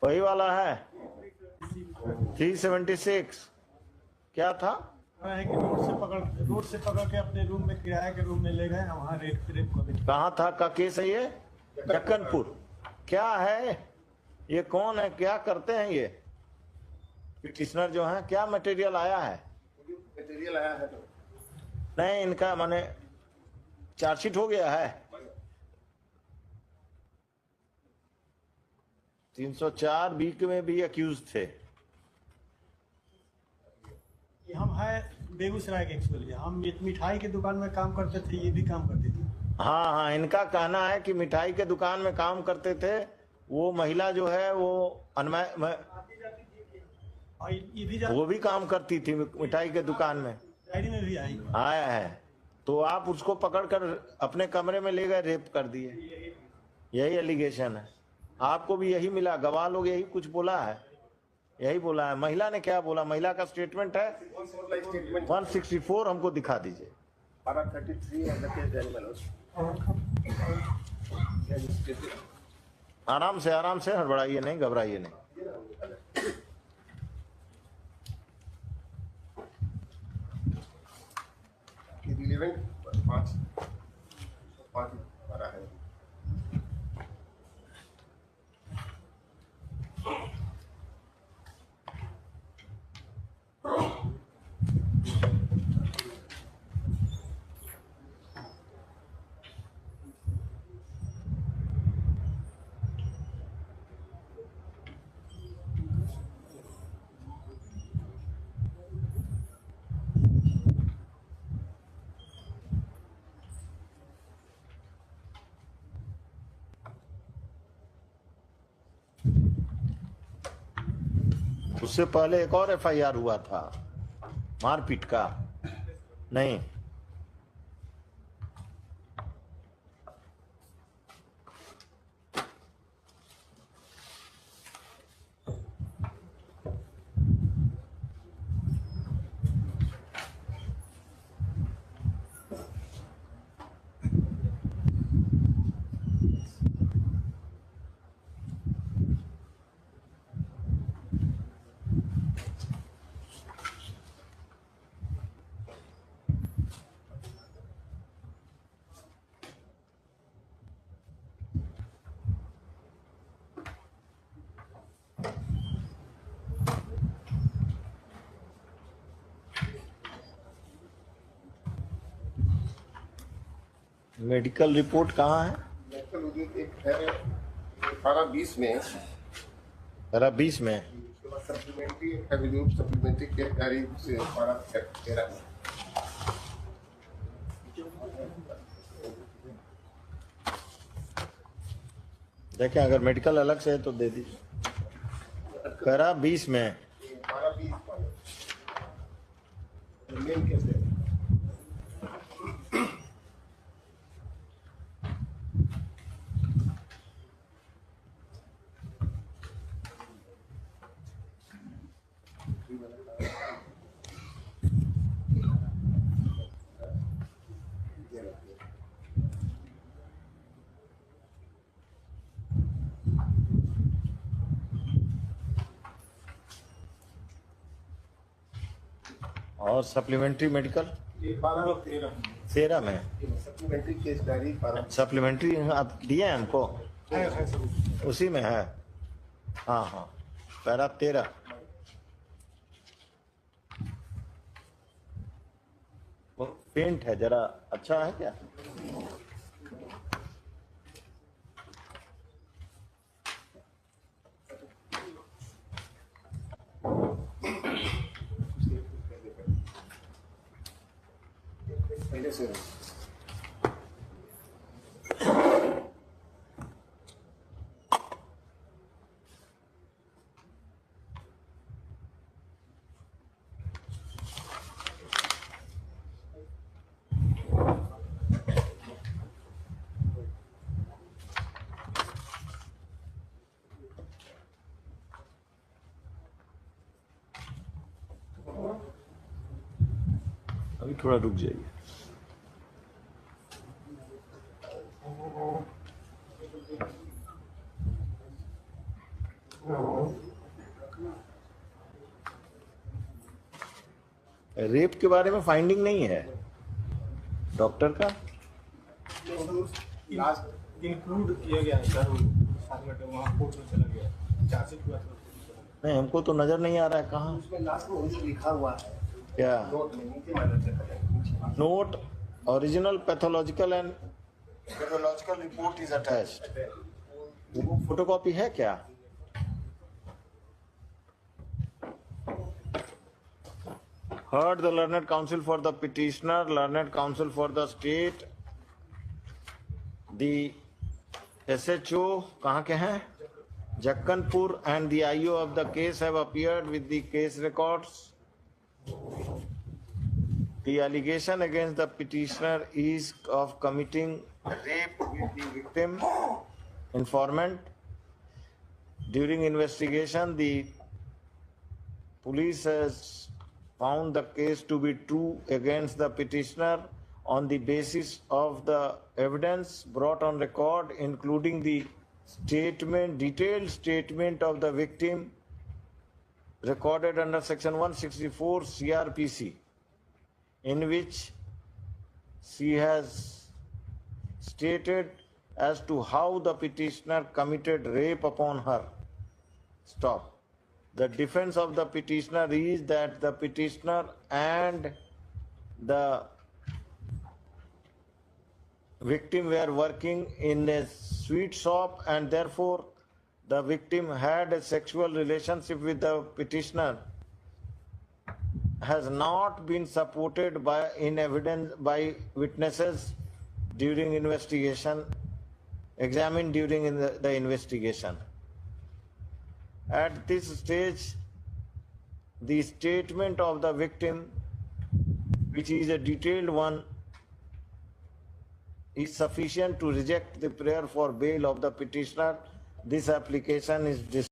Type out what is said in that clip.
वही वाला है 376। क्या था? है कि रोड से पकड़ के अपने रूम में, किराए के रूम में ले गए, वहाँ रेप को भी। कहाँ था का केस है ये? जक्कनपुर। क्या है ये? कौन है? क्या करते हैं ये पिटिशनर जो है? क्या मटेरियल आया है? मटेरियल आया है तो नहीं, इनका माने चार्जशीट हो गया है। 304 बीक में भी अक्यूज थे। हम है बेगूसराय के एक्चुअली, हम मिठाई की दुकान में काम करते थे, ये भी काम करती थी। हाँ हाँ, इनका कहना है कि मिठाई के दुकान में काम करते थे। वो महिला जो है वो वो भी काम करती थी मिठाई के दुकान में। डायरी में भी आया है। तो आप उसको पकड़कर अपने कमरे में ले गए, रेप कर दिए, यही एलिगेशन है। आपको भी यही मिला? गवाह लोग यही कुछ बोला है? यही बोला है। महिला ने क्या बोला? महिला का स्टेटमेंट है 164, हमको दिखा दीजिए। आराम से हड़बड़ाइए नहीं, घबराइए नहीं। उससे पहले एक और एफआईआर हुआ था मारपीट का। नहीं, मेडिकल रिपोर्ट कहाँ है? मेडिकल एक है 18-20 में, 18-20 में। सप्लीमेंट्री केयर डायरी से 12-13 में। देखें, अगर मेडिकल अलग से है तो दे दीजिए। 18-20 में। 12-20 मेन केस है। और सप्लीमेंट्री मेडिकल 13 में। Supplementary case diary 12। सप्लीमेंट्री आप दिए हैं हमको? उसी में है। हाँ हाँ, पैरा 13। वो पेंट है, जरा अच्छा है क्या? पहले से अभी थोड़ा रुक जाइए। रेप के बारे में फाइंडिंग नहीं है डॉक्टर का। लास्ट इंक्लूड किया गया है सर, साथ में वहाँ कोर्ट में चला गया, चार्जशीट हुआ था। नहीं, हमको तो नजर नहीं आ रहा है कहाँ। उसमें लास्ट में वही लिखा हुआ है क्या नोट में, नीचे वाले से note original pathological and pathological report is attached. वो फोटोकॉपी है क्या? Heard the learned counsel for the petitioner, learned counsel for the state, the SHO कहाँ के हैं? Jakkanpur and the IO of the case have appeared with the case records. The allegation against the petitioner is of committing rape with the victim informant. During investigation, the police has found the case to be true against the petitioner on the basis of the evidence brought on record, including the statement, detailed statement of the victim recorded under section 164 CRPC, in which she has stated as to how the petitioner committed rape upon her. Stop. The defense of the petitioner is that the petitioner and the victim were working in a sweet shop, and therefore the victim had a sexual relationship with the petitioner has not been supported by in evidence by witnesses during investigation, examined during the investigation. At this stage, the statement of the victim, which is a detailed one, is sufficient to reject the prayer for bail of the petitioner. This application is